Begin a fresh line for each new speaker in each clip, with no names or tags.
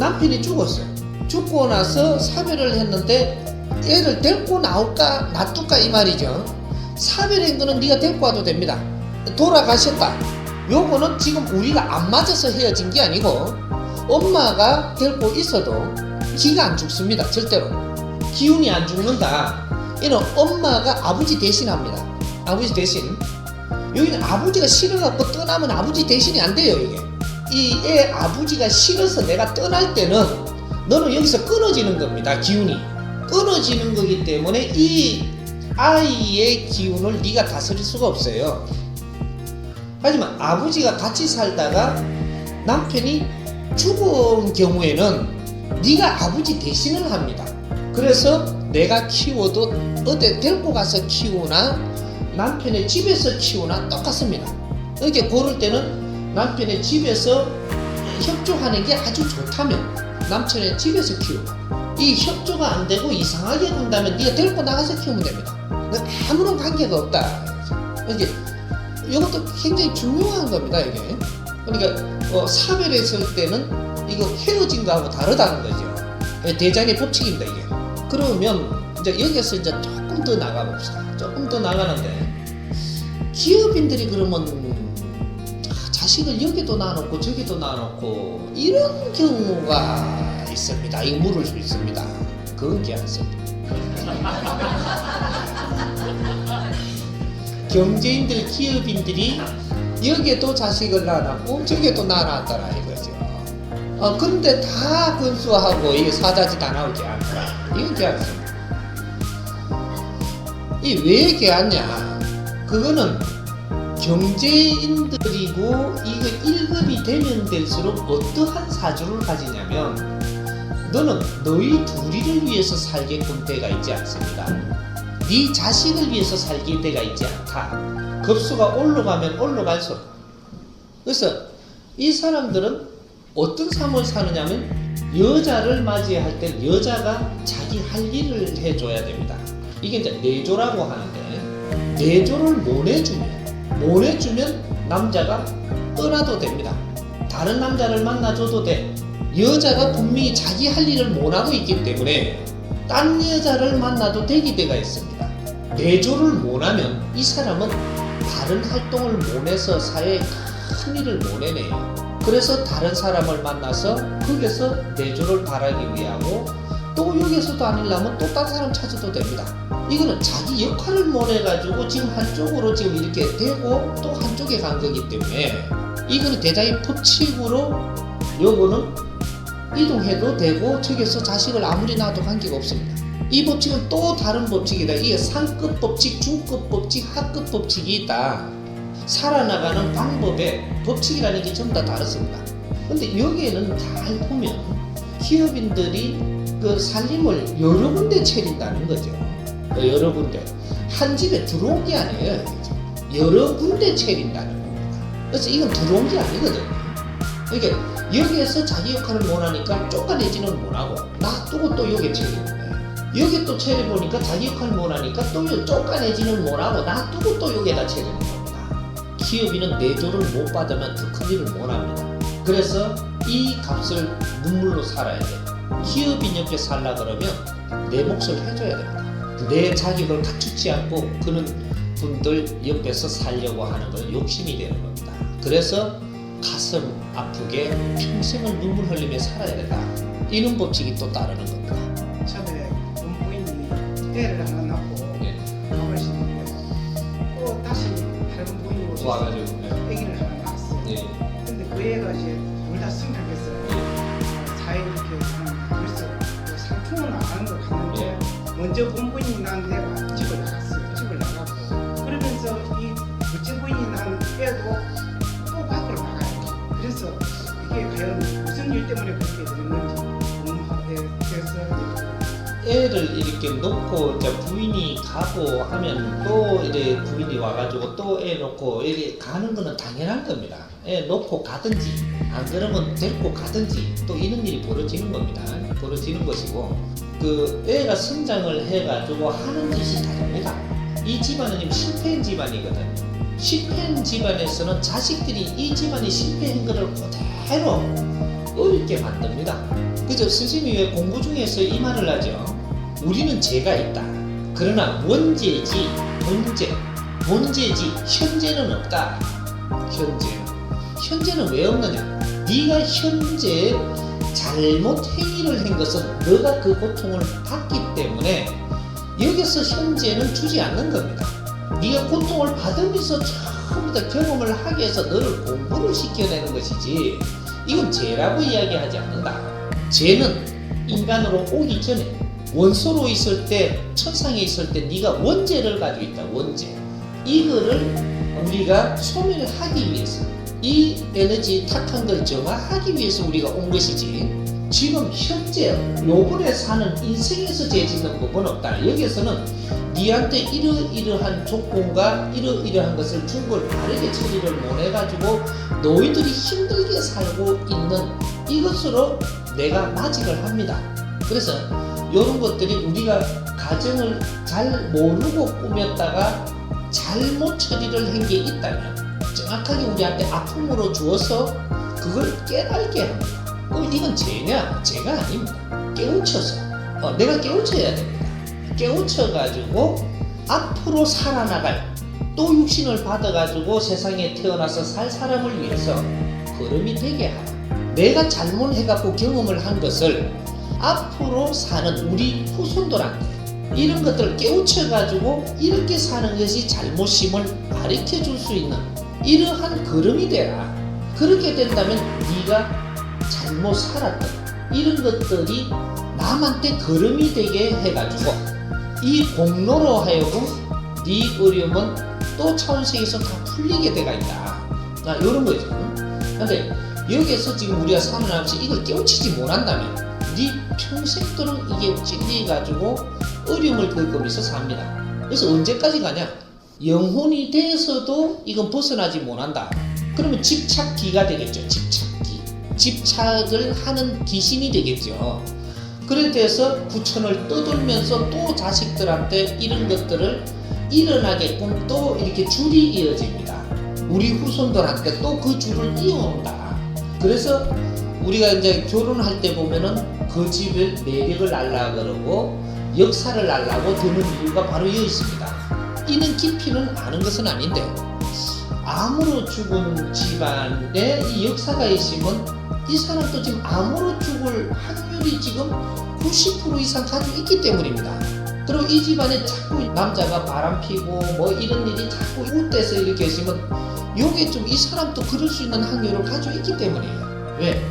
남편이 죽었어요. 죽고 나서 사별을 했는데 애를 데리고 나올까 놔둘까 이 말이죠. 사별한 거는 네가 데리고 와도 됩니다. 돌아가셨다. 요거는 지금 우리가 안 맞아서 헤어진 게 아니고 엄마가 데리고 있어도 기가 안 죽습니다. 절대로. 기운이 안 죽는다. 이는 엄마가 아버지 대신합니다. 아버지 대신. 여기는 아버지가 싫어갖고 떠나면 아버지 대신이 안 돼요. 이게 이 애 아버지가 싫어서 내가 떠날 때는 너는 여기서 끊어지는 겁니다. 기운이 끊어지는 거기 때문에 이 아이의 기운을 네가 다스릴 수가 없어요. 하지만 아버지가 같이 살다가 남편이 죽은 경우에는 네가 아버지 대신을 합니다. 그래서 내가 키워도 어디 데리고 가서 키우나 남편의 집에서 키우나 똑같습니다. 이렇게 고를 때는 남편의 집에서 협조하는 게 아주 좋다면 남편의 집에서 키우고, 이 협조가 안 되고 이상하게 군다면 네가 데리고 나가서 키우면 됩니다. 아무런 관계가 없다. 이게 이것도 굉장히 중요한 겁니다. 이게 그러니까 사별했을 때는 이거 헤어진 거하고 다르다는 거죠. 대장의 법칙입니다. 이게. 그러면 이제 여기서 이제 조금 더 나가 봅시다. 조금 더 나가는데 기업인들이 그러면 자식을 여기도 놔놓고 저기도 놔놓고 이런 경우가 있습니다. 이거 물을 수 있습니다. 그건 괜찮습니다. 경제인들, 기업인들이 여기에도 자식을 낳아놨고 저기에도 낳아놨더라 이거죠. 그런데 다 근수하고 이게 사자지 다 나오지 않더라. 이건 괜찮습니다. 이 왜 괜찮냐? 그거는 경제인들이고 이거 1급이 되면 될수록 어떠한 사주를 가지냐면 너는 너희 둘이를 위해서 살게끔 때가 있지 않습니다. 네 자식을 위해서 살게 때가 있지 않다. 급수가 올라가면 올라갈수록. 그래서 이 사람들은 어떤 삶을 사느냐면 여자를 맞이할 때 여자가 자기 할 일을 해줘야 됩니다. 이게 이제 내조라고 하는데 내조를 못 해주면 남자가 떠나도 됩니다. 다른 남자를 만나줘도 돼. 여자가 분명히 자기 할 일을 못하고 있기 때문에 딴 여자를 만나도 되기 때가 있습니다. 내조를 못하면 이 사람은 다른 활동을 못해서 사회에 큰 일을 못해내요. 그래서 다른 사람을 만나서 거기서 내조를 바라기 위하고 또 여기서도 아니려면 또 다른 사람 찾아도 됩니다. 이거는 자기 역할을 못해가지고 지금 한쪽으로 지금 이렇게 되고 또 한쪽에 간 거기 때문에 이거는 대자의 법칙으로 요거는 이동해도 되고 저기서 자식을 아무리 낳아도 관계가 없습니다. 이 법칙은 또 다른 법칙이다. 이게 상급 법칙, 중급 법칙, 하급 법칙이 있다. 살아나가는 방법에 법칙이라는 게 전부 다 다르습니다. 근데 여기에는 잘 보면 기업인들이 그 살림을 여러 군데 차린다는 거죠. 여러 군데. 한 집에 들어온 게 아니에요. 여러 군데 차린다는 겁니다. 그래서 이건 들어온 게 아니거든요. 그러니까 여기에서 자기 역할을 못하니까 쫓아내지는 못하고 놔두고 또 여기에 차리는 거예요. 여기 또 차려보니까 자기 역할을 못하니까 또 쫓아내지는 못하고 놔두고 또 여기에다 차리는 겁니다. 기업인은 내조를 못 받으면 더 큰 일을 못합니다. 그래서 이 값을 눈물로 살아야 돼요. 기업인 옆에 살라 그러면 내 몫을 해줘야 됩니다. 내 자격을 갖추지 않고 그런 분들 옆에서 살려고 하는 건 욕심이 되는 겁니다. 그래서 가슴 아프게 평생을 눈물 흘리며 살아야 된다. 이런 법칙이 또 따르는 겁니다.
처음에 부인이 애를 하나 낳고
예.
밥을 씻는데 또 다시 다른 부인이 오셔서
와가지고
아기를 하나 낳았어요.
예.
근데 그 애가 이제 둘 다 성장했어요. 사회 이렇게 그래서 뭐 상충은 안 하는 걸 갔는데 먼저 본부인이 낳은 애가 집을 나갔어요. 집을 나가고 그러면서 이 둘째 부인이 낳은 애도 또 밖으로 나가요. 그래서 이게 과연 무슨 일 때문에 그렇게 되는 건지 궁금하게 됐어요.
애를 이렇게 놓고 이제 부인이 가고 하면 또 이제 부인이 와가지고 또 애 놓고 이렇게 가는 거는 당연한 겁니다. 애 놓고 가든지 안 그러면 데리고 가든지 또 이런 일이 벌어지는 겁니다. 벌어지는 것이고 그 애가 성장을 해가지고 하는 짓이 다릅니다. 이 집안은 지금 실패한 집안이거든요. 실패한 집안에서는 자식들이 이 집안이 실패한 것을 그대로 어렵게 만듭니다. 그죠? 선생님이 왜 공부 중에서 이 말을 하죠? 우리는 죄가 있다. 그러나 원죄지, 문제지, 현재는 없다. 현재는 왜 없느냐? 네가 현재 잘못 행위를 한 것은 너가 그 고통을 받기 때문에 여기서 현재는 주지 않는 겁니다. 네가 고통을 받으면서 전부 다 경험을 하게 해서 너를 공부를 시켜내는 것이지, 이건 죄라고 이야기하지 않는다. 죄는 인간으로 오기 전에 원소로 있을 때, 천상에 있을 때 네가 원죄를 가지고 있다. 원죄. 이거를 우리가 소멸하기 위해서, 이 에너지 탁한 걸 정화하기 위해서 우리가 온 것이지, 지금 현재 요번에 사는 인생에서 죄 짓는 법은 없다. 여기에서는 니한테 이러이러한 조건과 이러이러한 것을 준 걸 바르게 처리를 못 해가지고 너희들이 힘들게 살고 있는 이것으로 내가 맞이를 합니다. 그래서 이런 것들이 우리가 가정을 잘 모르고 꾸몄다가 잘못 처리를 한 게 있다면 정확하게 우리한테 아픔으로 주어서 그걸 깨닫게 합니다. 그럼 이건 죄냐? 죄가 아닙니다. 깨우쳐서 내가 깨우쳐야 됩니다. 깨우쳐가지고 앞으로 살아나갈, 또 육신을 받아가지고 세상에 태어나서 살 사람을 위해서 걸음이 되게 하라. 내가 잘못해갖고 경험을 한 것을 앞으로 사는 우리 후손들한테 이런 것들을 깨우쳐가지고 이렇게 사는 것이 잘못임을 가르쳐줄 수 있는 이러한 걸음이 되라. 그렇게 된다면 네가 잘못 살았던 이런 것들이 남한테 걸음이 되게 해가지고 이 공로로 하여금 네 어려움은 또 차원세계에서 다 풀리게 돼가 있다. 이런 거죠. 근데 여기에서 지금 우리가 살아나면서 이걸 깨우치지 못한다면 네 평생 동안 이게 찔려가지고 어려움을 겪으면서 삽니다. 그래서 언제까지 가냐? 영혼이 돼서도 이건 벗어나지 못한다. 그러면 집착기가 되겠죠. 집착을 하는 귀신이 되겠죠. 그래 돼서 구천을 떠돌면서 또 자식들한테 이런 것들을 일어나게끔 또 이렇게 줄이 이어집니다. 우리 후손들한테 또 그 줄을 이어온다. 그래서 우리가 이제 결혼할 때 보면은 그 집의 매력을 날라 그러고 역사를 날라고 드는 이유가 바로 여기 있습니다. 이는 깊이는 아는 것은 아닌데 암으로 죽은 집안에 이 역사가 있으면 이 사람도 지금 암으로 죽을 확률이 지금 90% 이상 가지고 있기 때문입니다. 그리고 이 집안에 자꾸 남자가 바람 피고 뭐 이런 일이 자꾸 웃대서 이렇게 있으면 요게 좀 이 사람도 그럴 수 있는 확률을 가지고 있기 때문이에요. 왜?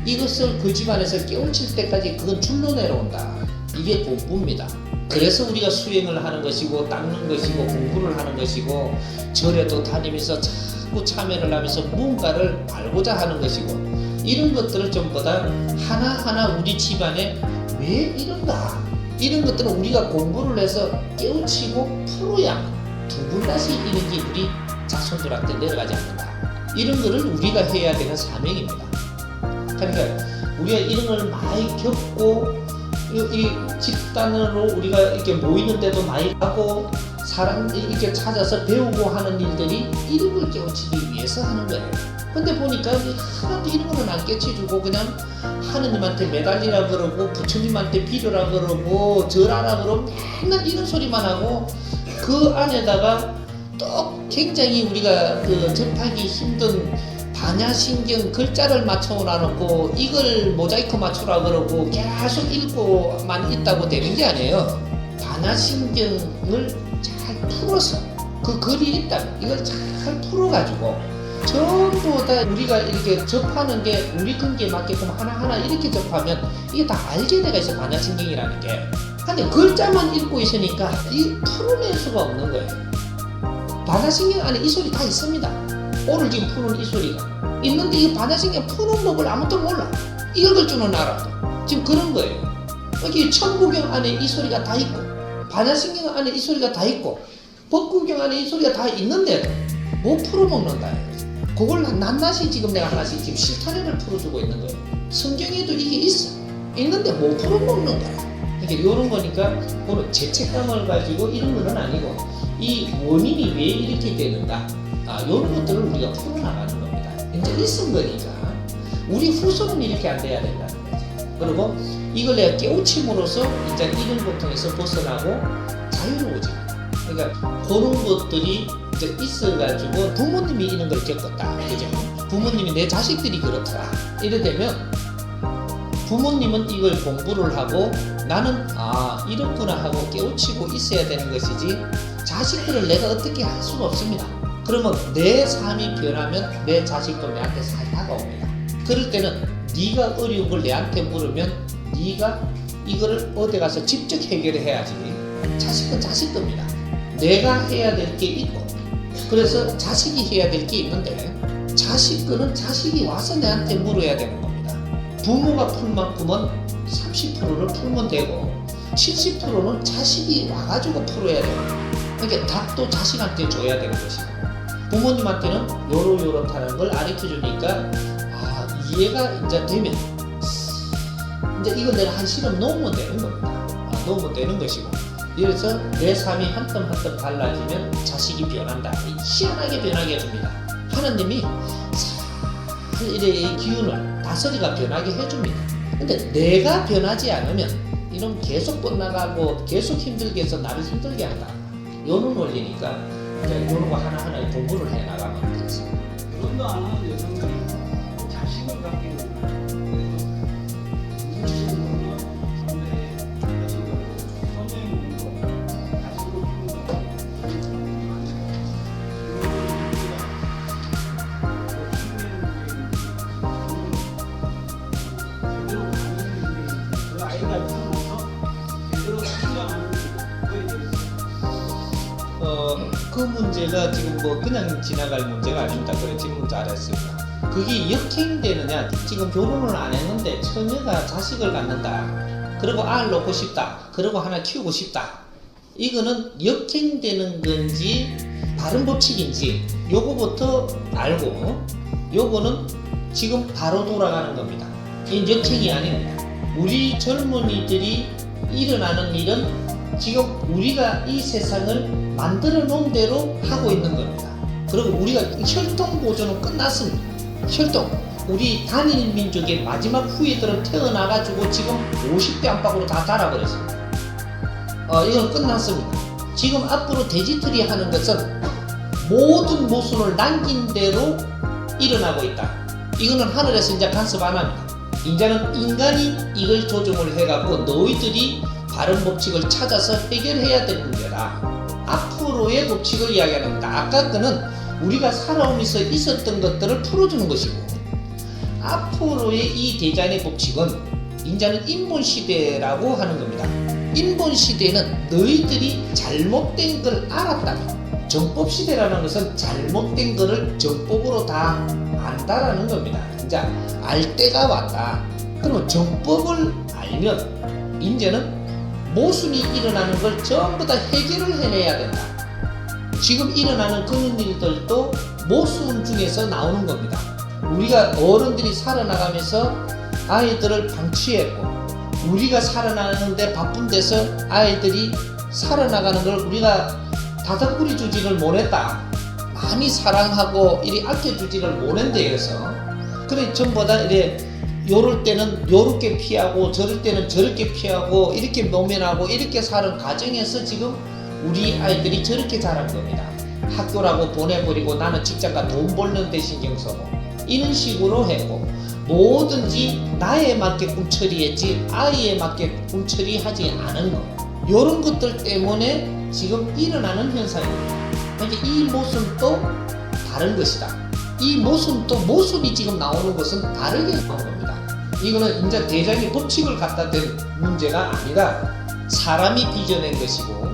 이것을 그 집안에서 깨우칠 때까지 그건 줄로 내려온다. 이게 공부입니다. 그래서 우리가 수행을 하는 것이고 닦는 것이고 공부를 하는 것이고 절에도 다니면서 자꾸 참여를 하면서 무언가를 알고자 하는 것이고 이런 것들을 전부 다 하나하나 우리 집안에 왜 이런가? 이런 것들은 우리가 공부를 해서 깨우치고 풀어야 두 분 다시 이런 게 우리 자손들한테 내려가지 않는다. 이런 거를 우리가 해야 되는 사명입니다. 그러니까 우리가 이런 걸 많이 겪고 이 집단으로 우리가 이렇게 모이는데도 많이 가고 사람 이렇게 찾아서 배우고 하는 일들이 이런 걸 깨우치기 위해서 하는 거예요. 근데 보니까 하나도 이런 거는 안 깨치주고 그냥 하느님한테 매달리라 그러고 부처님한테 빌으라 그러고 절하라 그러고 맨날 이런 소리만 하고 그 안에다가 또 굉장히 우리가 그 접하기 힘든 반야신경 글자를 맞춰놔놓고 이걸 모자이크 맞추라 그러고 계속 읽고만 있다고 되는 게 아니에요. 반야신경을 잘 풀어서 그 글이 있다면 이걸 잘 풀어가지고 전부 다 우리가 이렇게 접하는 게 우리 근기에 맞게끔 하나하나 이렇게 접하면 이게 다 알게 돼가 있어. 반야신경이라는 게. 근데 글자만 읽고 있으니까 이 풀어낼 수가 없는 거예요. 반야신경 안에 이 소리 다 있습니다. 오늘 지금 푸는 이 소리가 있는데 이 반야신경 푸는 법을 아무도 몰라. 읽을 줄은 알아도 지금 그런 거예요. 여기 천구경 안에 이 소리가 다 있고 반야신경 안에 이 소리가 다 있고 법구경 안에 이 소리가 다 있는데도 못 풀어먹는다. 그걸 낱낱이 지금 내가 하나씩 지금 실타래를 풀어주고 있는 거예요. 성경에도 이게 있어. 있는데 못 풀어먹는 거야. 이게 이런 거니까 그런 죄책감을 가지고 이런 거는 아니고 이 원인이 왜 이렇게 되는가, 이런 것들을 우리가 풀어나가는 겁니다. 이제 있은 거니까 우리 후손은 이렇게 안 돼야 된다는 거죠. 그리고 이걸 내가 깨우침으로써 이제 이런 고통에서 벗어나고 자유로워집니다. 그러니까 그런 것들이 이제 있어가지고 부모님이 이런 걸 겪었다. 그죠? 부모님이 내 자식들이 그렇더라. 이래 되면 부모님은 이걸 공부를 하고 나는 이렇구나 하고 깨우치고 있어야 되는 것이지 자식들을 내가 어떻게 할 수가 없습니다. 그러면 내 삶이 변하면 내 자식도 내한테 잘 다가옵니다. 그럴 때는 네가 어려운 걸 내한테 물으면 네가 이거를 어디 가서 직접 해결해야지. 자식은 자식 겁니다. 내가 해야 될 게 있고 그래서 자식이 해야 될 게 있는데 자식 거는 자식이 와서 내한테 물어야 되는 겁니다. 부모가 풀 만큼은 30%를 풀면 되고 70%는 자식이 와가지고 풀어야 돼요. 그러니까 답도 자식한테 줘야 되는 것이고 부모님한테는 요렇다는 걸 가르쳐주니까 이해가 이제 되면 이제 이거 내가 한 시름 놓으면 되는 겁니다. 놓으면 되는 것이고 그래서 내 삶이 한 점 한 점 달라지면 자식이 변한다. 희한하게 변하게 해줍니다. 하나님이 이래 기운을 다스리가 변하게 해줍니다. 근데 내가 변하지 않으면 이런 계속 뻗나가고 계속 힘들게 해서 나를 힘들게 한다. 요런 원리니까 요런 거 하나하나 공부를 해나가면 되겠습니다.
결혼도 안 하는 여성이 자식을 갖게 된다. 그래서
그 문제가 지금 뭐 그냥 지나갈 문제가 아닙니다. 그래 질문 잘했습니다. 그게 역행되느냐? 지금 결혼을 안 했는데 처녀가 자식을 갖는다. 그리고 아을 놓고 싶다. 그리고 하나 키우고 싶다. 이거는 역행되는 건지 다른 법칙인지 요거부터 알고 요거는 지금 바로 돌아가는 겁니다. 이 역행이 아닙니다. 우리 젊은이들이 일어나는 일은 지금 우리가 이 세상을 만들어 놓은 대로 하고 있는 겁니다. 그리고 우리가 혈통 보존은 끝났습니다. 혈통. 우리 단일 민족의 마지막 후예들은 태어나가지고 지금 50대 안팎으로 다 자라버렸습니다. 이건 끝났습니다. 지금 앞으로 돼지털이 하는 것은 모든 모순을 남긴 대로 일어나고 있다. 이거는 하늘에서 이제 간섭 안 합니다. 이제는 인간이 이걸 조정을 해가고 너희들이 바른 법칙을 찾아서 해결해야 될 문제다. 앞으로의 법칙을 이야기하는 겁니다. 아까 거는 우리가 살아오면서 있었던 것들을 풀어주는 것이고 앞으로의 이 대자연의 법칙은 이제는 인본시대라고 하는 겁니다. 인본시대는 너희들이 잘못된 걸 알았다면 정법시대라는 것은 잘못된 것을 정법으로 다 안다라는 겁니다. 이제 알 때가 왔다. 그러면 정법을 알면 이제는 모순이 일어나는 걸 전부 다 해결을 해내야 된다. 지금 일어나는 그런 일들도 모순 중에서 나오는 겁니다. 우리가 어른들이 살아나가면서 아이들을 방치했고 우리가 살아나는데 바쁜 데서 아이들이 살아나가는 걸 우리가 다닥구리 주지를 못했다. 많이 사랑하고 이리 아껴주지를 못한 데에서 그래 전부 다 이래 요럴 때는 요렇게 피하고 저럴 때는 저렇게 피하고 이렇게 모면하고 이렇게 사는 과정에서 지금 우리 아이들이 저렇게 자란 겁니다. 학교라고 보내버리고 나는 직장가 돈 벌는 데 신경 써고 이런 식으로 했고 뭐든지 나에 맞게끔 처리했지 아이에 맞게끔 처리하지 않은 것 요런 것들 때문에 지금 일어나는 현상입니다. 그러니까 이 모순도 다른 것이다. 이 모순도 모순이 지금 나오는 것은 다르게 나오는 겁니다. 이거는 이제 대장의 법칙을 갖다 댄 문제가 아니라 사람이 빚어낸 것이고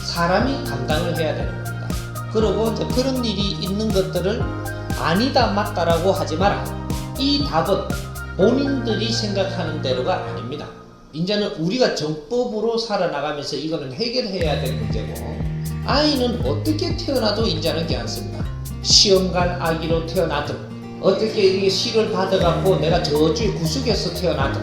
사람이 감당을 해야 되는 겁니다. 그리고 이제 그런 일이 있는 것들을 아니다 맞다라고 하지 마라. 이 답은 본인들이 생각하는 대로가 아닙니다. 이제는 우리가 정법으로 살아나가면서 이거는 해결해야 될 문제고 아이는 어떻게 태어나도 이제는 괜찮습니다. 시험관 아기로 태어나든 어떻게 이게 시를 받아갖고 내가 저주의 구석에서 태어나든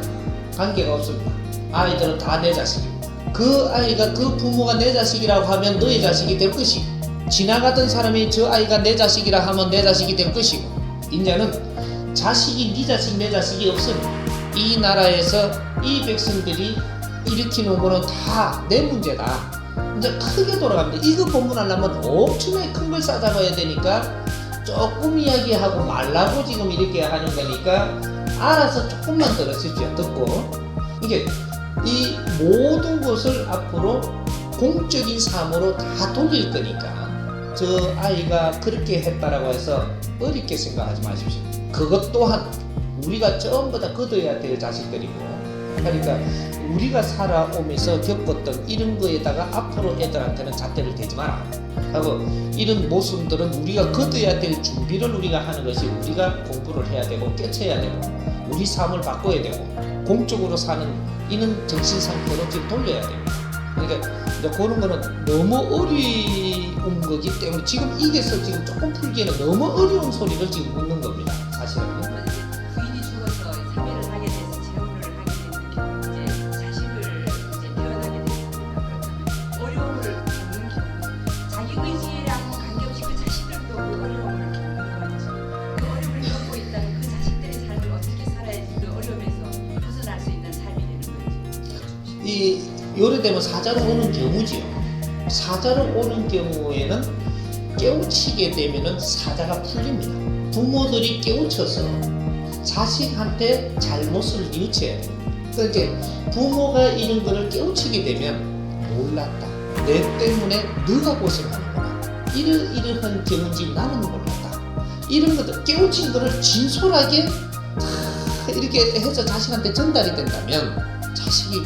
관계가 없습니다. 아이들은 다 내 자식입니다. 그 아이가 그 부모가 내 자식이라고 하면 너의 자식이 될 것이고 지나가던 사람이 저 아이가 내 자식이라 하면 내 자식이 될 것이고 이제는 자식이 네 자식 내 자식이 없습니다. 이 나라에서 이 백성들이 일으키는 거는 다 내 문제다. 이제 크게 돌아갑니다. 이거 본문하려면 엄청나게 큰 걸 싸잡아야 되니까 조금 이야기하고 말라고 지금 이렇게 하는 거니까 알아서 조금만 들으십시오. 듣고 이게 이 모든 것을 앞으로 공적인 삶으로 다 돌릴 거니까 저 아이가 그렇게 했다라고 해서 어렵게 생각하지 마십시오. 그것 또한 우리가 전부 다 거둬야 될 자식들이고, 그러니까 우리가 살아오면서 겪었던 이런 거에다가 앞으로 애들한테는 잣대를 대지 마라 하고, 이런 모습들은 우리가 거둬야 될 준비를 우리가 하는 것이, 우리가 공부를 해야 되고 깨쳐야 되고 우리 삶을 바꿔야 되고 공적으로 사는 이런 정신 상태로 지금 돌려야 됩니다. 그러니까 이제 그런 거는 너무 어려운 거기 때문에 지금 이게서 지금 조금 풀기에는 너무 어려운 소리를 지금 묻는 겁니다. 사실은.
부인이 죽어서 사별을 하게 돼서 재혼을 하게 되는 경우, 이제 자식을 이제 태어나게 됐습니다. 어려움을 겪는 경우, 자기 의지랑 관계없이 그 자식들도 그 어려움을 겪는 거죠. 그 어려움을 겪고 있다는 그 자식들의 삶을 어떻게 살아야지 그 어려움에서 벗어날 수 있는 삶이 되는 거죠.
이 요래되면 사자로 오는 경우지요. 사자로 오는 경우에는 깨우치게 되면은 사자가 풀립니다. 부모들이 깨우쳐서 자식한테 잘못을 뉘우쳐야 돼요. 그러니까 부모가 이런 거를 깨우치게 되면 몰랐다. 내 때문에 너가 고생하는구나. 이러한 경우인지 나는 몰랐다. 이런 것들 깨우친 거를 진솔하게 이렇게 해서 자식한테 전달이 된다면 자식이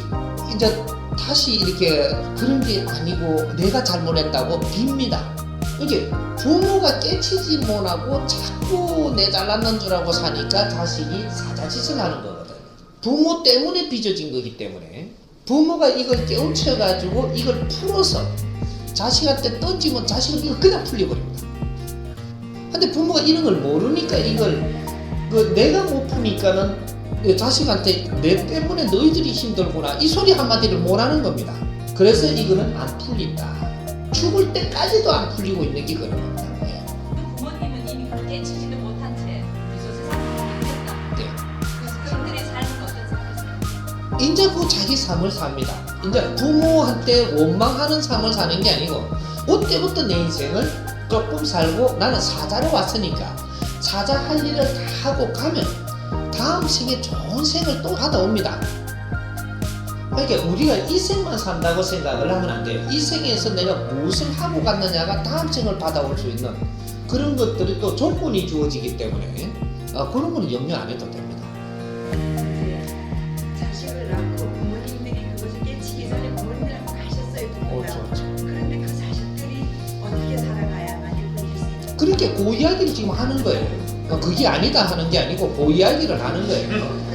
이제 다시 이렇게 그런 게 아니고 내가 잘못했다고 빕니다. 이게 부모가 깨치지 못하고 자꾸 내 잘났는 줄 알고 사니까 자식이 사자짓을 하는 거거든. 부모 때문에 빚어진 거기 때문에 부모가 이걸 깨우쳐가지고 이걸 풀어서 자식한테 던지면 자식은 이걸 그냥 풀려버립니다. 근데 부모가 이런 걸 모르니까 이걸 내가 못 푸니까는 자식한테 내 때문에 너희들이 힘들구나 이 소리 한마디를 못하는 겁니다. 그래서 이거는 안 풀린다. 죽을 때까지도 안 풀리고 있는 게 그런 겁니다. 네.
그 부모님은 이미 그걸 깨치지는 못한 채 이 세상을 살겠다.
네.
그래서 그들의 삶은 어떤 삶이었어요?
이제 그 자기 삶을 삽니다. 이제 부모한테 원망하는 삶을 사는 게 아니고 그때부터 내 인생을 조금 살고 나는 사자로 왔으니까 사자 할 일을 다 하고 가면 다음 생에 좋은 생을 또 받아옵니다. 그러니까 우리가 이 생만 산다고 생각을 하면 안 돼요. 이 생에서 내가 무엇을 하고 갔느냐가 다음 생을 받아올 수 있는 그런 것들이 또 조건이 주어지기 때문에 그런 거는 염려 안 해도 됩니다.
자식을 낳고 부모님들이 그것을 깨치기 전에 부모님들하고 가셨어요.
그렇죠.
그런데 그 자식들이 어떻게 살아가야만 이끌릴 수 있죠?
그렇게 그 이야기를 지금 하는 거예요. 그게 아니다 하는 게 아니고 그 이야기를 하는 거예요.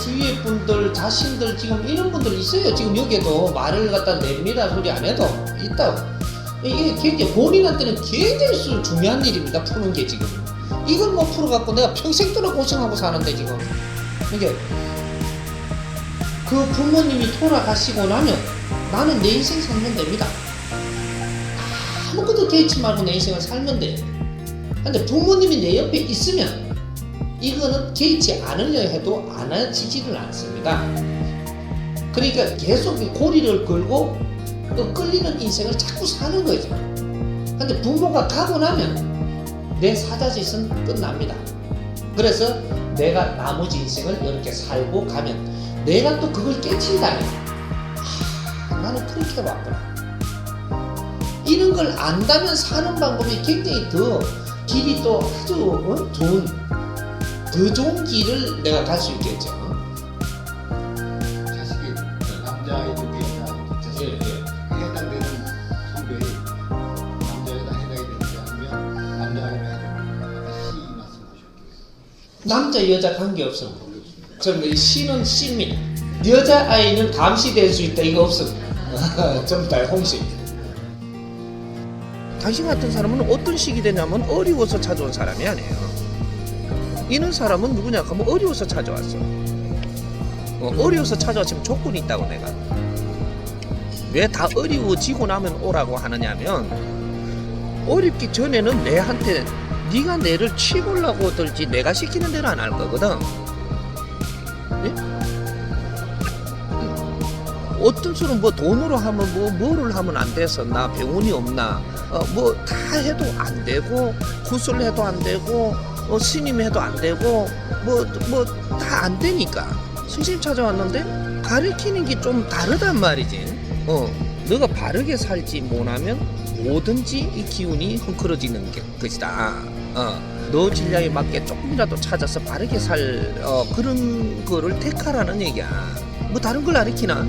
주위의 분들, 자신들 지금 이런 분들 있어요. 지금 여기에도 말을 갖다 냅니다. 소리 안 해도 있다고. 이게 굉장히 본인한테는 굉장히 중요한 일입니다. 푸는 게 지금. 이걸 못 풀어갖고 내가 평생 동안 고생하고 사는데 지금. 이게 그 부모님이 돌아가시고 나면 나는 내 인생 살면 됩니다. 아무것도 개의치 말고 내 인생을 살면 돼. 근데 부모님이 내 옆에 있으면 이거는 개의치 않으려 해도 안아지지를 않습니다. 그러니까 계속 고리를 걸고 또 끌리는 인생을 자꾸 사는 거죠. 근데 부모가 가고 나면 내 사자짓은 끝납니다. 그래서 내가 나머지 인생을 이렇게 살고 가면 내가 또 그걸 깨친다면 나는 그렇게 왔구나. 이런 걸 안다면 사는 방법이 굉장히 더 길이 또 아주 더 좋은 길을 내가 갈 수 있겠죠.
자식이 남자아이들이 여자아이들 해당되는 성별이 남자에다 해당이 되는지 아니면 남자아이나 시 말씀하셨고요.
남자 여자 관계없습니다. 저는 시는 씨입니다. 여자아이는 감시될 수 있다 이거 없습니다. 전부 다 홍시입니다. 당신 같은 사람은 어떤 식이 되냐면 어려워서 찾아온 사람이 아니에요. 이런 사람은 누구냐 하면 어려워서 찾아왔어. 어려워서 찾아왔으면 조건이 있다고 내가. 왜 다 어려워지고 나면 오라고 하느냐면 어렵기 전에는 내한테 네가 내를 치고려고 들지 내가 시키는 대로 안 할 거거든. 예? 어떤 수는 뭐 돈으로 하면 뭐 뭐를 하면 안 돼서 나 병원이 없나 뭐 다 해도 안 되고 구슬 해도 안 되고 스님 해도 안 되고 뭐 다 안 되니까 선생님 찾아왔는데 가르치는 게 좀 다르단 말이지. 너가 바르게 살지 못하면 뭐든지 이 기운이 헝클어지는 것이다. 너 질량에 맞게 조금이라도 찾아서 바르게 살 그런 거를 택하라는 얘기야. 뭐 다른 걸 가르치나?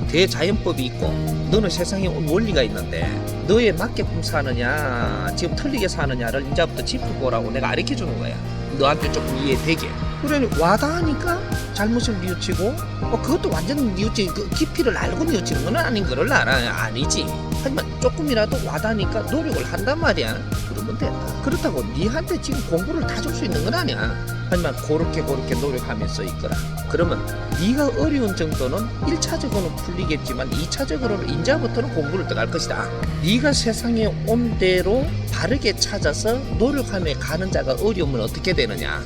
대자연법이 있고 너는 세상에 온 원리가 있는데 너에 맞게끔 사느냐 지금 틀리게 사느냐를 이제부터 짚어보라고 내가 가르쳐주는 거야. 너한테 조금 이해되게. 그래 와닿으니까 잘못을 뉘우치고 그것도 완전 뉘우치 그 깊이를 알고 뉘우치는 건 아닌 거를 알아. 아니지. 하지만 조금이라도 와닿으니까 노력을 한단 말이야. 그러면 된다. 그렇다고 니한테 지금 공부를 다 줄 수 있는 건 아니야. 하지만 그렇게 노력하면서 있거라. 그러면 네가 어려운 정도는 1차적으로는 풀리겠지만 2차적으로는 이제부터는 공부를 들어갈 것이다. 네가 세상에 온 대로 바르게 찾아서 노력하며 가는 자가 어려우면 어떻게 되느냐.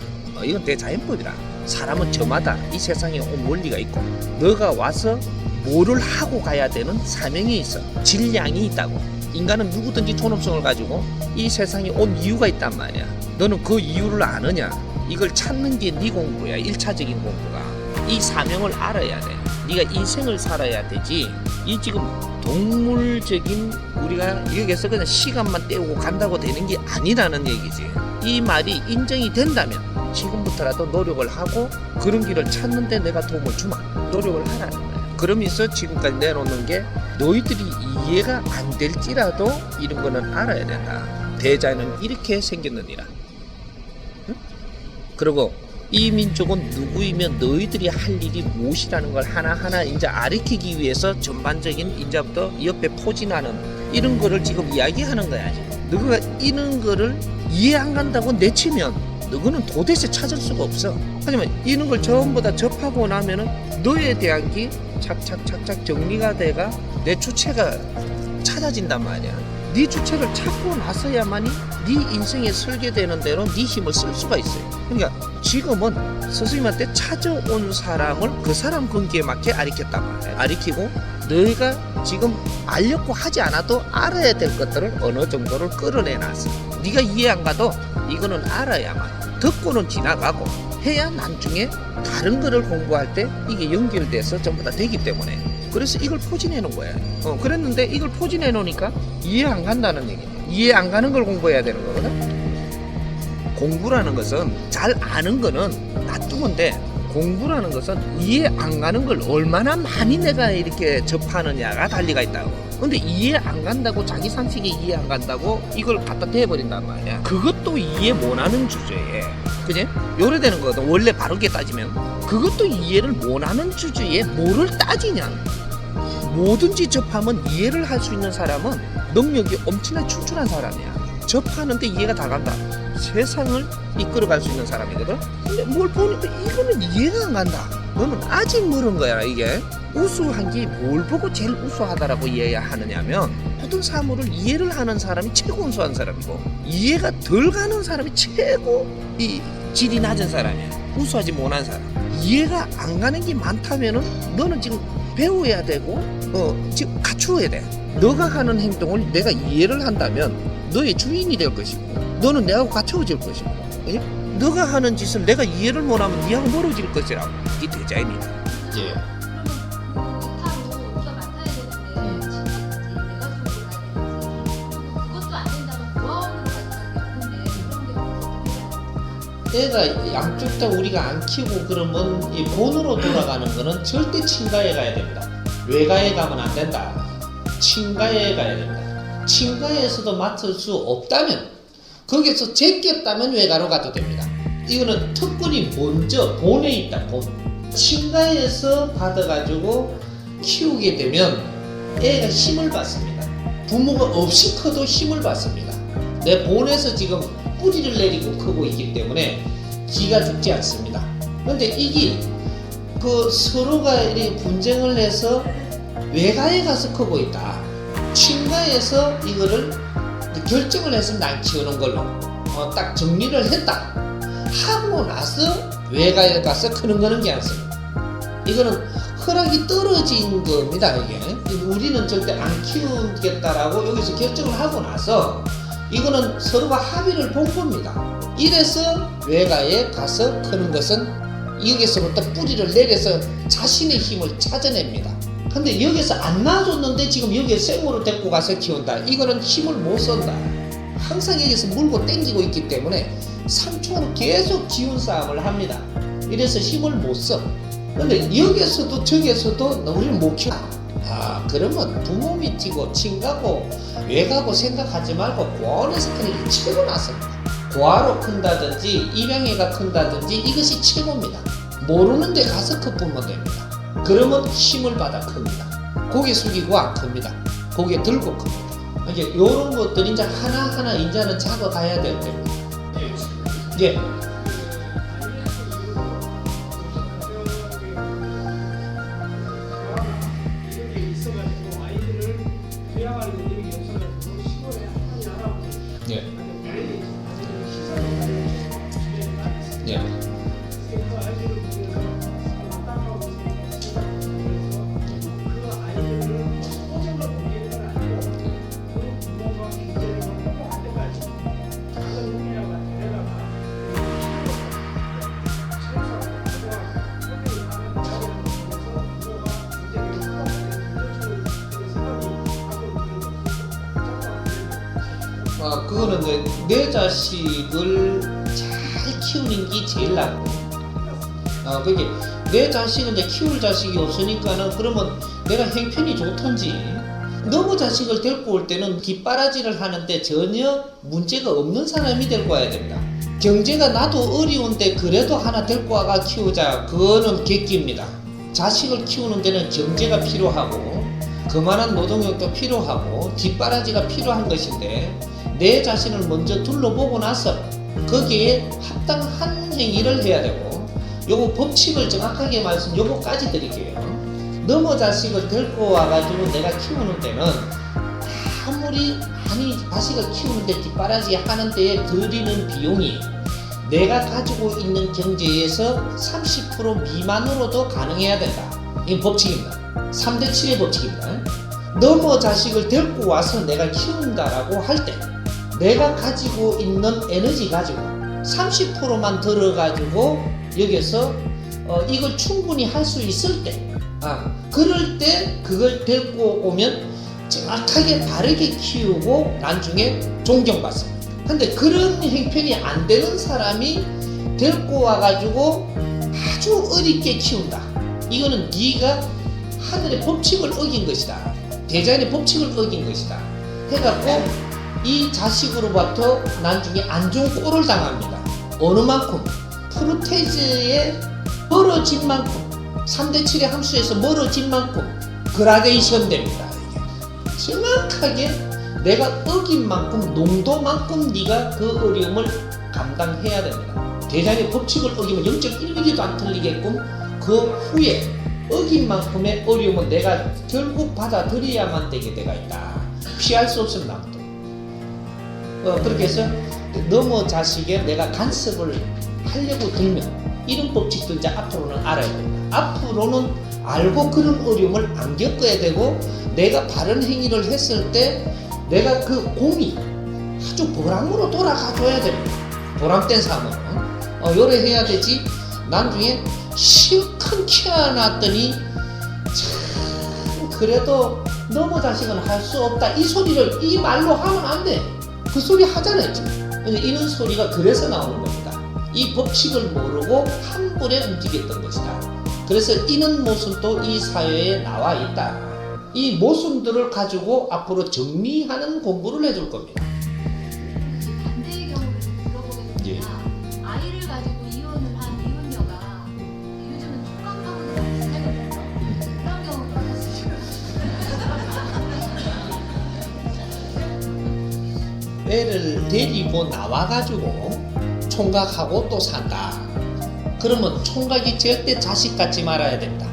이건 대자연법이라. 사람은 저마다 이 세상에 온 원리가 있고 너가 와서 뭐를 하고 가야 되는 사명이 있어. 질량이 있다고. 인간은 누구든지 존엄성을 가지고 이 세상에 온 이유가 있단 말이야. 너는 그 이유를 아느냐? 이걸 찾는 게 네 공부야. 1차적인 공부가. 이 사명을 알아야 돼. 네가 인생을 살아야 되지. 이 지금 동물적인 우리가 여기서 그냥 시간만 때우고 간다고 되는 게 아니라는 얘기지. 이 말이 인정이 된다면 지금부터라도 노력을 하고 그런 길을 찾는데 내가 도움을 주마. 노력을 하라는 거야. 그러면서 지금까지 내놓는 게 너희들이 이해가 안 될지라도 이런 거는 알아야 된다. 대자는 이렇게 생겼느니라. 응? 그리고 이 민족은 누구이면 너희들이 할 일이 무엇이라는 걸 하나하나 이제 가르치기 위해서 전반적인 이제부터 옆에 포진하는 이런 거를 지금 이야기하는 거야. 너가 이런 거를 이해 안 간다고 내치면 너는 도대체 찾을 수가 없어. 하지만 이런 걸 전부 다 접하고 나면은 너에 대한 게 착착착착 정리가 돼가 내 주체가 찾아진단 말이야. 네 주체를 찾고 나서야만이 네 인생에 설계되는 대로 네 힘을 쓸 수가 있어요. 그러니까 지금은 스승님한테 찾아온 사람을 그 사람 근기에 맞게 가르쳤단 말이야. 가르치고 너희가 지금 알려고 하지 않아도 알아야 될 것들을 어느 정도를 끌어내놨어. 네가 이해 안 가도 이거는 알아야만. 듣고는 지나가고 해야 나중에 다른 거를 공부할 때 이게 연결돼서 전부 다 되기 때문에 그래서 이걸 포진해 놓은 거야. 그랬는데 이걸 포진해 놓으니까 이해 안 간다는 얘기야. 이해 안 가는 걸 공부해야 되는 거거든. 공부라는 것은 잘 아는 거는 놔두면 돼. 공부라는 것은 이해 안 가는 걸 얼마나 많이 내가 이렇게 접하느냐가 달리가 있다고. 근데 이해 안 간다고 자기 상식에 이해 안 간다고 이걸 갖다 대버린단 말이야. 그것도 이해 못하는 주제에 그지? 요래되는 거거든. 원래 바르게 따지면 그것도 이해를 못하는 주제에 뭐를 따지냐. 뭐든지 접하면 이해를 할 수 있는 사람은 능력이 엄청나게 출중한 사람이야. 접하는데 이해가 다 간다. 세상을 이끌어갈 수 있는 사람이거든. 근데 뭘 보니까 이거는 이해가 안 간다. 너는 아직 모르는 거야. 이게 우수한 게 뭘 보고 제일 우수하다라고 이해하느냐면 모든 사물을 이해를 하는 사람이 최고 우수한 사람이고 이해가 덜 가는 사람이 최고 이 질이 낮은 사람이야. 우수하지 못한 사람. 이해가 안 가는 게 많다면은 너는 지금 배워야 되고 지금 갖추어야 돼. 너가 하는 행동을 내가 이해를 한다면 너의 주인이 될 것이고 너는 내하고 갖춰질 것이고 예? 너가 하는 짓을 내가 이해를 못하면 니하고 멀어질 것이라고. 이게 대자연이다. 예. 애가 양쪽 다 우리가 안 키우고 그러면 이 본으로 돌아가는 거는 절대 친가에 가야 됩니다. 외가에 가면 안 된다. 친가에 가야 된다. 친가에서도 맡을 수 없다면 거기서 제꼈다면 외가로 가도 됩니다. 이거는 특권이 먼저 본에 있다. 본. 친가에서 받아가지고 키우게 되면 애가 힘을 받습니다. 부모가 없이 커도 힘을 받습니다. 내 본에서 지금 뿌리를 내리고 크고 있기 때문에 기가 죽지 않습니다. 그런데 이게 그 서로가 이렇게 분쟁을 해서 외가에 가서 크고 있다. 친가에서 이거를 결정을 해서 난 키우는 걸로 딱 정리를 했다 하고 나서 외가에 가서 크는 거는 게 않습니다. 이거는 허락이 떨어진 겁니다. 이게 우리는 절대 안 키우겠다라고 여기서 결정을 하고 나서 이거는 서로가 합의를 본 겁니다. 이래서 외가에 가서 크는 것은 여기서부터 뿌리를 내려서 자신의 힘을 찾아냅니다. 근데 여기서 안 놔줬는데 지금 여기에 생으로 데리고 가서 키운다. 이거는 힘을 못 쓴다. 항상 여기서 물고 땡기고 있기 때문에 삼촌은 계속 기운 싸움을 합니다. 이래서 힘을 못 써. 근데 여기서도 저기서도 우리는 못 키워. 그러면 부모 밑이고 친가고 외가고 생각하지 말고 고아원에서 크는 게 최고 낫습니다. 고아로 큰다든지 입양애가 큰다든지 이것이 최고입니다. 모르는 데 가서 크면 됩니다. 그러면 힘을 받아 큽니다. 고개 숙이고 안 큽니다. 고개 들고 큽니다. 이제 이런 것들 이제 하나하나 이제는 잡아가야 될 때입니다. 예. 예. 그거는 이제 내 자식을 잘 키우는 게 제일 낫고, 그게 내 자식은 이제 키울 자식이 없으니까는 그러면 내가 형편이 좋던지 너무 자식을 데리고 올 때는 뒷바라지를 하는데 전혀 문제가 없는 사람이 데리고 와야 됩니다. 경제가 나도 어려운데 그래도 하나 데리고 와가 키우자, 그거는 객기입니다. 자식을 키우는 데는 경제가 필요하고 그만한 노동력도 필요하고 뒷바라지가 필요한 것인데 내 자신을 먼저 둘러보고 나서 거기에 합당한 행위를 해야 되고, 요거 법칙을 정확하게 요거까지 드릴게요. 너무 자식을 데리고 와가지고 내가 키우는 데는 아무리 많이 자식을 키우는데 뒷바라지 하는 데에 들이는 비용이 내가 가지고 있는 경제에서 30% 미만으로도 가능해야 된다. 이게 법칙입니다. 3대7의 법칙입니다. 너무 자식을 데리고 와서 내가 키운다라고 할 때 내가 가지고 있는 에너지 가지고 30%만 들어가지고 여기서 이걸 충분히 할 수 있을 때, 그럴 때 그걸 데리고 오면 정확하게 바르게 키우고 나중에 존경받습니다. 근데 그런 형편이 안 되는 사람이 데리고 와가지고 아주 어렵게 키운다. 이거는 네가 하늘의 법칙을 어긴 것이다. 대자연의 법칙을 어긴 것이다. 해갖고 이 자식으로부터 나중에 안 좋은 꼴을 당합니다. 어느 만큼? 프로테이즈에 멀어진 만큼, 3대7의 함수에서 멀어진 만큼 그라데이션 됩니다. 이게 정확하게 내가 어긴 만큼, 농도만큼 네가 그 어려움을 감당해야 됩니다. 대자연의 법칙을 어기면 0.1mm도 안 틀리게끔 그 후에 어긴 만큼의 어려움은 내가 결국 받아들여야만 되게 되어 있다. 피할 수 없는 남도. 그렇게 해서 너무 자식에 내가 간섭을 하려고 들면 이런 법칙도 이제 앞으로는 알아야 됩니다. 앞으로는 알고 그런 어려움을 안 겪어야 되고, 내가 바른 행위를 했을 때 내가 그 공이 아주 보람으로 돌아가줘야 됩니다. 보람된 삶으로 요래 해야 되지. 나중에 실컷 키워놨더니 참 그래도 너무 자식은 할 수 없다, 이 소리를 이 말로 하면 안 돼. 그 소리 하잖아요 지금. 이런 소리가 그래서 나오는 겁니다. 이 법칙을 모르고 함부로 움직였던 것이다. 그래서 이런 모습도 이 사회에 나와 있다. 이 모습들을 가지고 앞으로 정리하는 공부를 해줄 겁니다.
반대의 경우를 좀 물어보겠습니다.
예.
아이를 가지고 이혼을 한 이혼녀가 요즘은 총각하고도 같이 살거든요. 그런 경우도 어떠세요?
애를 데리고 나와가지고 총각하고 또 산다. 그러면 총각이 절대 자식 갖지 말아야 된다.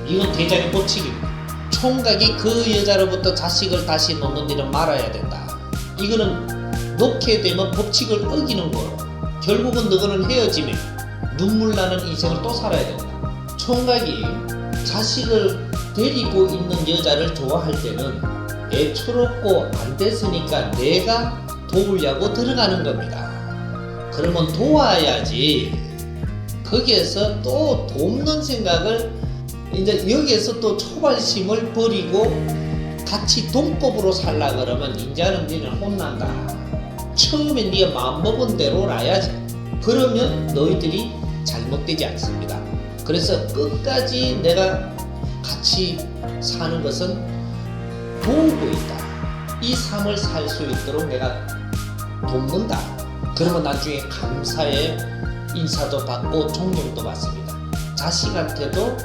이건 대자연의 법칙입니다. 총각이 그 여자로부터 자식을 다시 놓는 일은 말아야 된다. 이거는 놓게 되면 법칙을 어기는 거로 결국은 너는 헤어지면 눈물 나는 인생을 또 살아야 된다. 총각이 자식을 데리고 있는 여자를 좋아할 때는 애처롭고 안 됐으니까 내가 도우려고 들어가는 겁니다. 그러면 도와야지. 거기에서 또 돕는 생각을 이제 여기에서 또 초발심을 버리고 같이 동급으로 살라 그러면 이제는 니는 혼난다. 처음에 네가 마음먹은 대로 놔야지. 그러면 너희들이 잘못되지 않습니다. 그래서 끝까지 내가 같이 사는 것은 도우고 있다. 이 삶을 살 수 있도록 내가 돕는다. 그러면 나중에 감사의 인사도 받고 존경도 받습니다. 자식한테도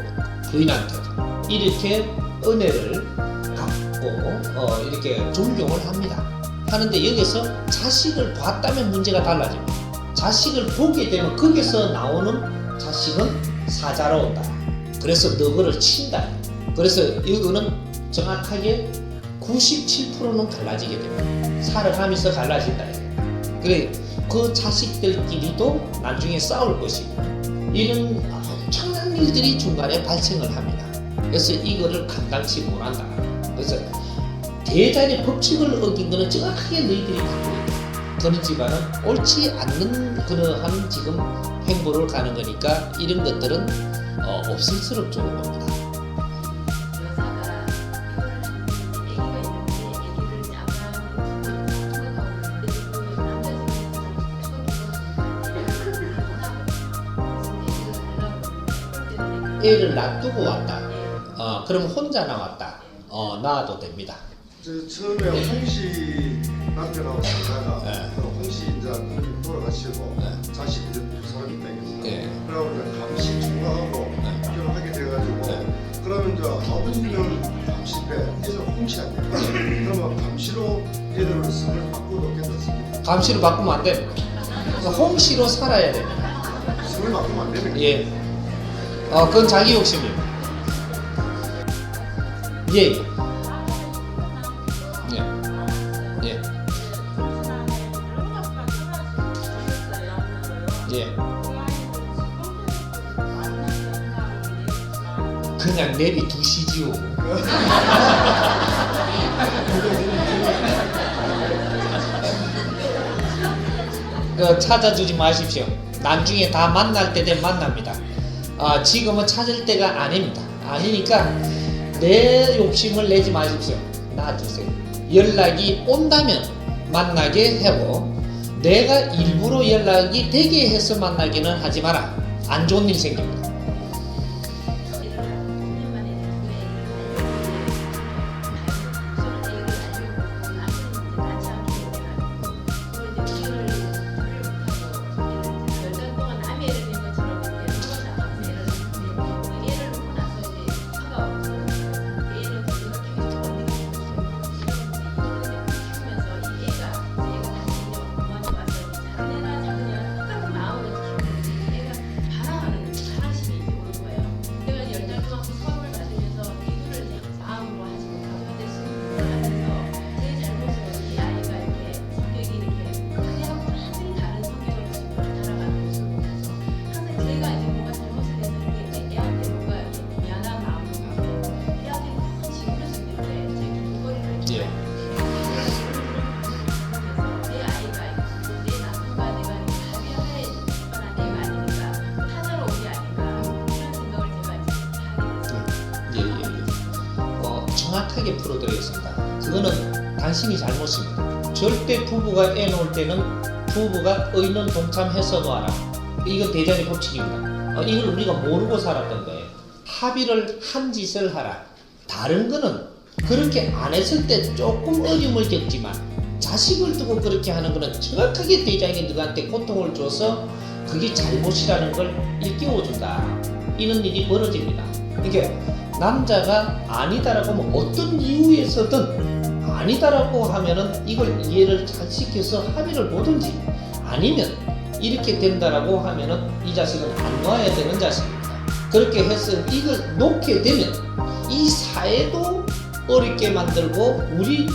부인한테도 이렇게 은혜를 갚고 이렇게 존경을 합니다. 하는데 여기서 자식을 봤다면 문제가 달라집니다. 자식을 보게 되면 거기서 나오는 자식은 사자로운다. 그래서 너그를 친다. 그래서 이거는 정확하게 97%는 갈라지게 됩니다. 살아가면서 갈라진다. 그래 그 자식들끼리도 나중에 싸울 것이고 이런 엄청난 일들이 중간에 발생을 합니다. 그래서 이거를 감당치 못한다. 그래서 대단히 법칙을 어긴 거는 정확하게 너희들이 갖고 있다. 그런 집안은 옳지 않는 그러한 지금 행보를 가는 거니까 이런 것들은 없을수록 좋은 겁니다. 애를 놔두고 왔다. 그럼 혼자 나왔다. 나와도 됩니다.
처음에 홍씨 남편하고 살다가
네.
홍씨 이제 부모님 돌아가시고
네.
자식 이제 두 사람이 있다.
네.
그러고 이제 감시 총각하고
네.
결혼하게 돼가지고
네.
그러면 이제 아버지는 감시배, 애들 홍씨 아니에요. 그러면 감시로 애들을 성을 바꾸도 괜찮습니다.
감시로 바꾸면 안 됩니다. 홍시로 살아야 됩니다.
성을 바꾸면 안 됩니다.
예. 그건 자기 욕심입니다. 예. 예. 예. 예. 그냥 내비 두시지요. 찾아주지 마십시오. 나중에 다 만날 때 되면 만납니다. 지금은 찾을 때가 아닙니다. 아니니까 내 욕심을 내지 마십시오. 놔두세요. 연락이 온다면 만나게 하고 내가 일부러 연락이 되게 해서 만나기는 하지 마라. 안 좋은 일 생깁니다. 정확하게 풀어드리겠습니다. 그거는 당신이 잘못입니다. 절대 부부가 애 놓을 때는 부부가 의논 동참해서 놓아라. 이건 대전의 법칙입니다. 이걸 우리가 모르고 살았던 거예요. 합의를 한 짓을 하라. 다른 거는 그렇게 안 했을 때 조금 어려움을 겪지만 자식을 두고 그렇게 하는 거는 정확하게 대장이 너한테 고통을 줘서 그게 잘못이라는 걸 일깨워준다. 이런 일이 벌어집니다. 이게 남자가 아니다라고 하면 어떤 이유에서든 아니다라고 하면은 이걸 이해를 잘 시켜서 합의를 보든지 아니면 이렇게 된다라고 하면은 이 자식은 안 놔야 되는 자식입니다. 그렇게 해서 이걸 놓게 되면 이 사회도 어렵게 만들고 우리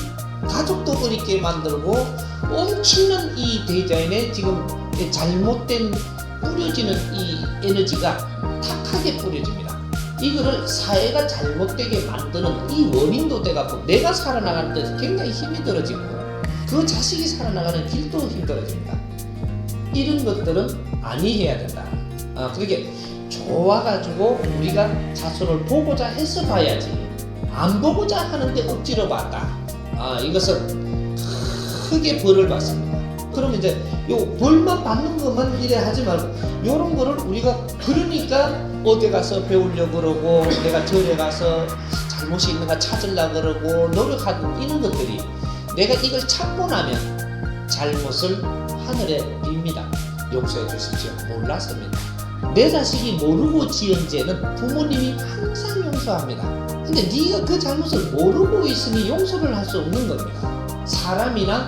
가족도 어렵게 만들고 엉키는 이 대자연에 지금 잘못된 뿌려지는 이 에너지가 탁하게 뿌려집니다. 이거를 사회가 잘못되게 만드는 이 원인도 돼갖고 내가 살아나가는 데 굉장히 힘이 들어지고 그 자식이 살아나가는 길도 힘들어집니다. 이런 것들은 아니해야 된다. 그렇게 좋아가지고 우리가 자손을 보고자 해서 봐야지 안 보고자 하는데 억지로 봤다. 이것은 크게 벌을 받습니다. 그러면 이제 요 벌만 받는 것만 이래 하지 말고 요런 거를 우리가 그러니까 어디 가서 배우려고 그러고 내가 절에 가서 잘못이 있는가 찾으려고 그러고 노력하는 이런 것들이 내가 이걸 찾고 나면 잘못을 하늘에 빕니다. 용서해 주십시오. 몰랐습니다. 내 자식이 모르고 지은 죄는 부모님이 항상 용서합니다. 근데 네가 그 잘못을 모르고 있으니 용서를 할 수 없는 겁니다. 사람이나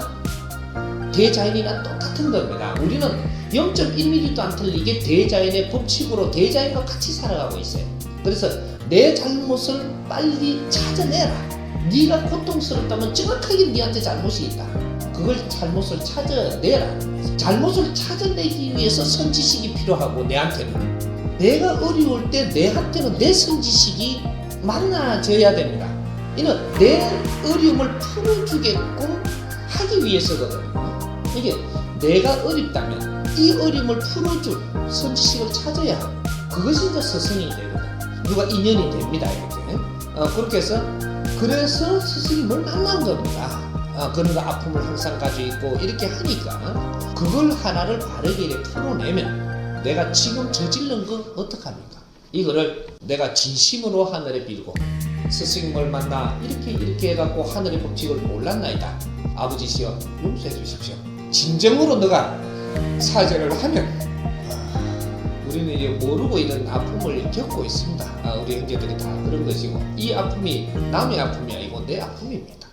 대자연이나 똑같은 겁니다. 우리는 0.1mm도 안 틀리게 대자연의 법칙으로 대자연과 같이 살아가고 있어요. 그래서 내 잘못을 빨리 찾아내라. 네가 고통스럽다면 정확하게 네한테 잘못이 있다. 그걸 잘못을 찾아내라. 잘못을 찾아내기 위해서 선지식이 필요하고 내한테는 내가 어려울 때 내한테는 내 선지식이 만나져야 됩니다. 이는 내 어려움을 풀어주게끔 하기 위해서거든요. 이게 내가 어렵다면 이 어려움을 풀어줄 선지식을 찾아야 하고 그것이 이제 스승이 되거든. 누가 인연이 됩니다. 이렇게. 그렇게 해서 그래서 스승님을 만난 겁니다. 그런 아픔을 항상 가지고 있고 이렇게 하니까 그걸 하나를 바르게 이렇게 풀어내면 내가 지금 저지른 건 어떡합니까? 이거를 내가 진심으로 하늘에 빌고 스승님을 만나 이렇게 해갖고 하늘의 법칙을 몰랐나이다. 아버지시여 용서해 주십시오. 진정으로 너가 사죄를 하면 우리는 이제 모르고 이런 아픔을 겪고 있습니다. 우리 형제들이 다 그런 것이고 이 아픔이 남의 아픔이 아니고 내 아픔입니다.